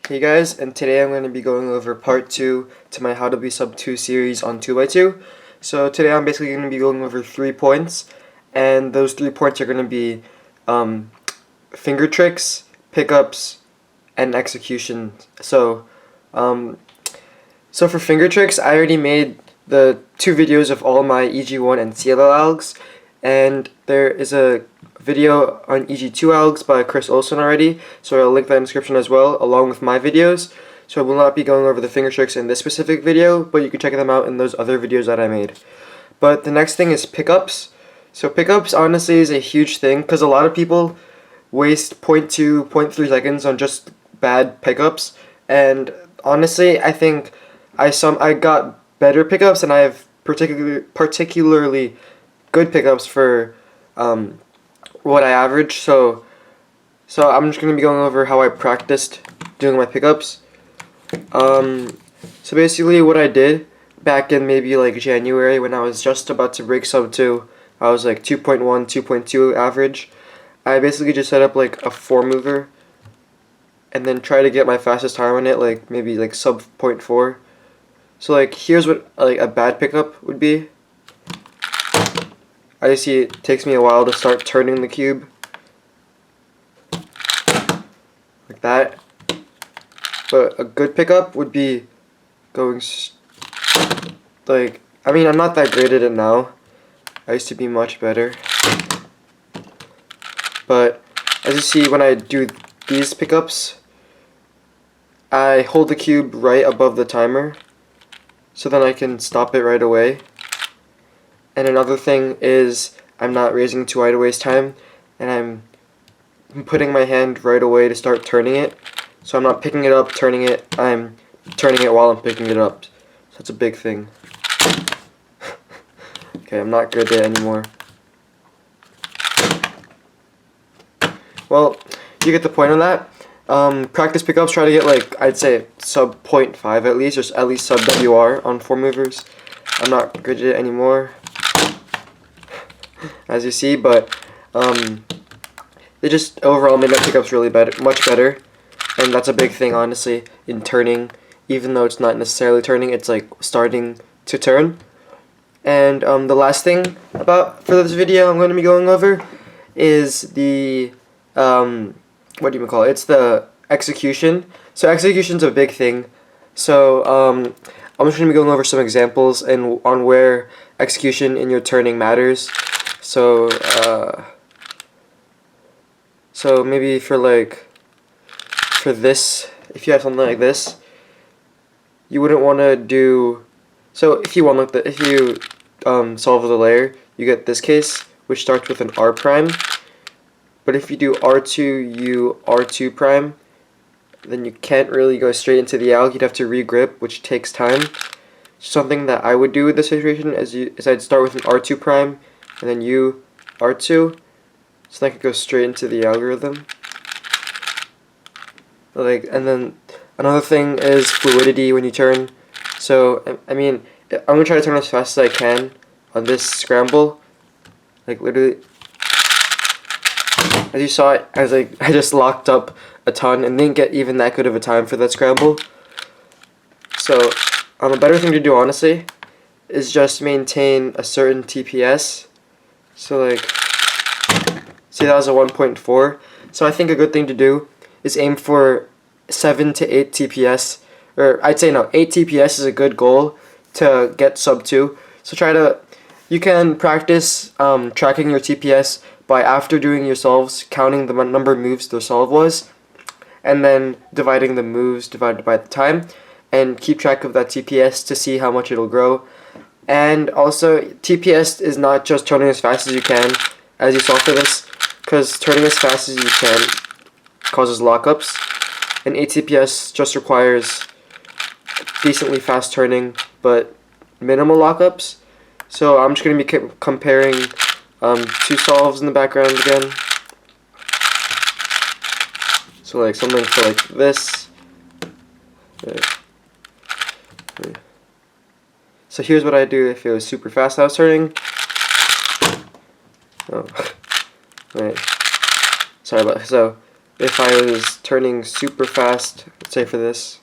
Hey guys, and today I'm going to be going over part 2 to my How to Be Sub-2 series on 2x2. So today I'm basically going to be going over 3 points, and those 3 points are going to be finger tricks, pickups, and execution. So for finger tricks, I already made the 2 videos of all my EG1 and CLL algs, and there is a video on EG2 algs by Chris Olson already, so I'll link that in the description as well, along with my videos. So I will not be going over the finger tricks in this specific video, but you can check them out in those other videos that I made. But the next thing is pickups. So pickups honestly is a huge thing, because a lot of people waste 0.2, 0.3 seconds on just bad pickups, and honestly I think I got better pickups, and I have particularly good pickups for what I average. So I'm just gonna be going over how I practiced doing my pickups. So basically what I did back in maybe like January when I was just about to break sub-2, I was like 2.1, 2.2 average. I basically just set up like a 4-mover and then try to get my fastest time on it, like maybe like sub 0.4. So like here's what like a bad pickup would be. I see it takes me a while to start turning the cube like that, but a good pickup would be going like, I mean, I'm not that great at it now. I used to be much better, but as you see, when I do these pickups, I hold the cube right above the timer so then I can stop it right away. And another thing is I'm not raising too wide to waste time, and I'm putting my hand right away to start turning it. So I'm not picking it up, turning it, I'm turning it while I'm picking it up. So that's a big thing. Okay, I'm not good at it anymore. Well, you get the point on that. Practice pickups, try to get like, I'd say sub 0.5 at least, or at least sub WR on 4 movers. I'm not good at it anymore, as you see, but they just overall made my pickups really much better, and that's a big thing honestly in turning. Even though it's not necessarily turning, it's like starting to turn. And the last thing for this video I'm going to be going over is the what do you call it? It's the execution. So execution's a big thing. So I'm just going to be going over some examples and on where execution in your turning matters. So so maybe for this, if you have something like this, you wouldn't want to do. So if you want if you solve the layer, you get this case, which starts with an R prime. But if you do R2, U, R2 prime, then you can't really go straight into the alg. You'd have to regrip, which takes time. Something that I would do with this situation is I'd start with an R2 prime, and then U, R2, so that I could go straight into the algorithm. And then another thing is fluidity when you turn. So I mean, I'm gonna try to turn as fast as I can on this scramble. Like literally, as you saw it, I just locked up a ton and didn't get even that good of a time for that scramble. So a better thing to do honestly is just maintain a certain TPS. So like, see, that was a 1.4. So I think a good thing to do is aim for 7 to 8 TPS, or I'd say no, 8 TPS is a good goal to get sub-2. So you can practice tracking your TPS by, after doing your solves, counting the number of moves the solve was, and then dividing the moves divided by the time, and keep track of that TPS to see how much it'll grow. And also, TPS is not just turning as fast as you can, as you saw for this, because turning as fast as you can causes lockups, and 8 TPS just requires decently fast turning but minimal lockups. So I'm just going to be comparing 2 solves in the background again. So like something for like this. So here's what I do if it was super fast I was turning. Oh, wait. Sorry about that. So if I was turning super fast, let's say for this.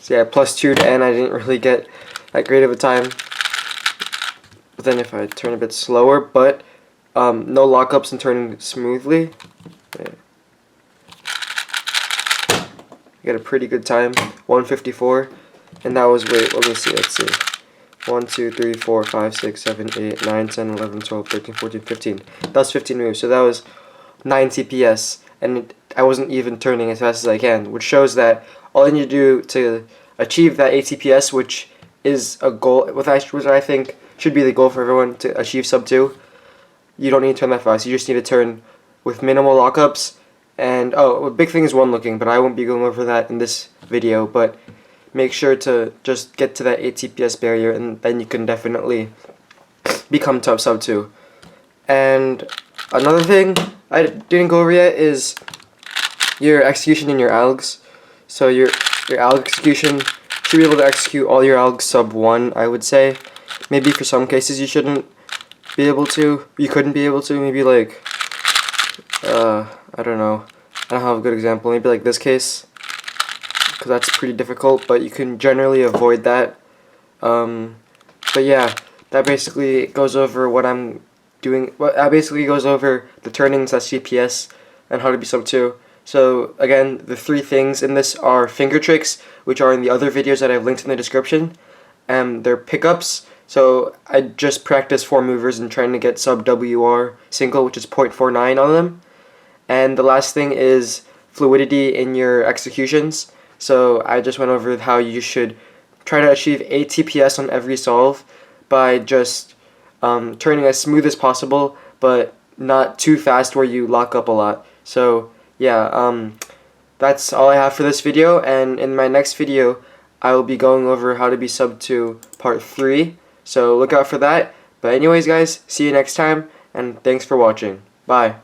So yeah, +2 to N, I didn't really get that great of a time. But then if I turn a bit slower, but no lockups and turning smoothly, yeah, I get a pretty good time, 154. And that was, wait, let me see, let's see. 1, 2, 3, 4, 5, 6, 7, 8, 9, 10, 11, 12, 13, 14, 15. That was 15 moves, so that was 9 TPS. And I wasn't even turning as fast as I can, which shows that all you need to do to achieve that 8 TPS, which is a goal, which I think should be the goal for everyone to achieve sub-2, you don't need to turn that fast. You just need to turn with minimal lockups. And, oh, a big thing is one looking, but I won't be going over that in this video, but make sure to just get to that 8 TPS barrier, and then you can definitely become top sub-2. And another thing I didn't go over yet is your execution in your algs. So your alg execution should be able to execute all your algs sub-1, I would say. Maybe for some cases you shouldn't be able to. You couldn't be able to. Maybe like, I don't know. I don't have a good example. Maybe like this case, because that's pretty difficult, but you can generally avoid that. But yeah, that basically goes over what I'm doing. That basically goes over the turnings, that's TPS, and how to be sub-2. So again, the 3 things in this are Fingertricks, which are in the other videos that I've linked in the description, and they're pickups. So I just practiced 4 movers and trying to get sub-WR single, which is 0.49 on them. And the last thing is fluidity in your executions. So I just went over how you should try to achieve 8 TPS on every solve by just turning as smooth as possible, but not too fast where you lock up a lot. So yeah, that's all I have for this video, and in my next video I will be going over how to be sub-2 part 3. So look out for that. But anyways guys, see you next time, and thanks for watching. Bye.